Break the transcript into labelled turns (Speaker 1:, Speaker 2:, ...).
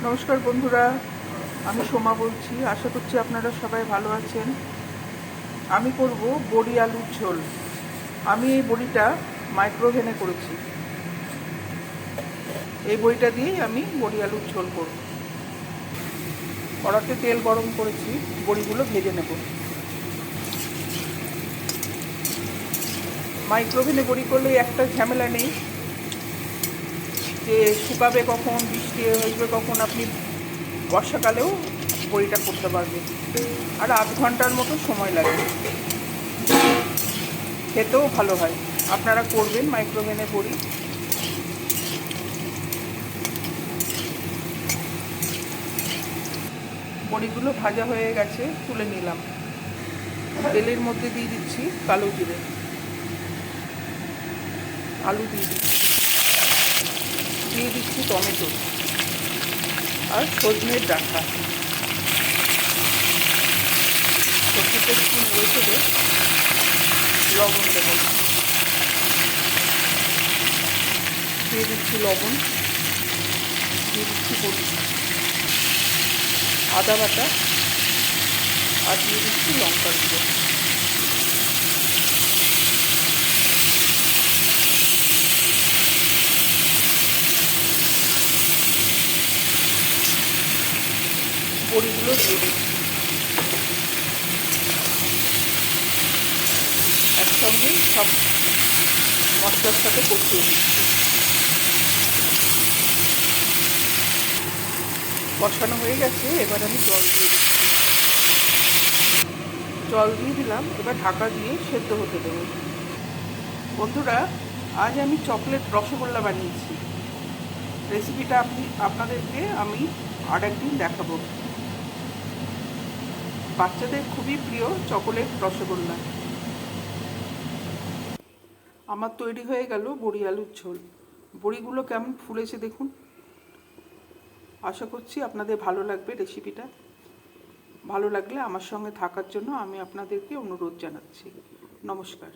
Speaker 1: নমস্কার বন্ধুরা, আমি সোমা বলছি। আশা করছি আপনারা সবাই ভালো আছেন। আমি করব বড়ি আলুর ঝোল। আমি এই বড়িটা মাইক্রোওভেনে করেছি। এই বড়িটা দিয়েই আমি বড়ি আলুর ঝোল করব। কড়াতে তেল গরম করেছি, বড়িগুলো ভেজে নেব। মাইক্রোওভেনে বড়ি করলে একটা ঝামেলা নেই যে শুকাবে কখন, বৃষ্টি হইবে কখন। আপনি বর্ষাকালেও বড়িটা করতে পারবেন, আর আধ ঘন্টার মতো সময় লাগবে। খেতেও ভালো হয়। আপনারা করবেন মাইক্রোওভেনে বড়ি। বড়িগুলো ভাজা হয়ে গেছে, তুলে নিলাম। তেলের মধ্যে দিয়ে দিচ্ছি কালো জিরে, আলু দিয়ে দিচ্ছি টমেটো আর সজনের ডাঁটা। সবজিটা একটু নেড়ে চেড়ে লবণ দেবো। দিয়ে দিচ্ছি লবণ, দিয়ে দিচ্ছি বড়ি, আদা বাটা, আর দিয়ে দিচ্ছি লঙ্কা গুঁড়ো। বড়িগুলো দিয়ে দিচ্ছি, একসঙ্গে সব মশলার সাথে কষিয়ে দিচ্ছি। কষানো হয়ে গেছে, এবার আমি জল দিয়ে দিলাম। এবার ঢাকা দিয়ে সেদ্ধ হতে দেবো। বন্ধুরা, আজ আমি চকলেট রসগোল্লা বানিয়েছি। রেসিপিটা আপনাদেরকে আমি আর একদিন দেখাবো। বাচ্চাদের খুবই প্রিয় চকোলেট রসগোল্লা। আমার তৈরি হয়ে গেল বড়ি আলুর ঝোল। বড়িগুলো কেমন ফুলেছে দেখুন। আশা করছি আপনাদের ভালো লাগবে রেসিপিটা। ভালো লাগলে আমার সঙ্গে থাকার জন্য আমি আপনাদেরকে অনুরোধ জানাচ্ছি। নমস্কার।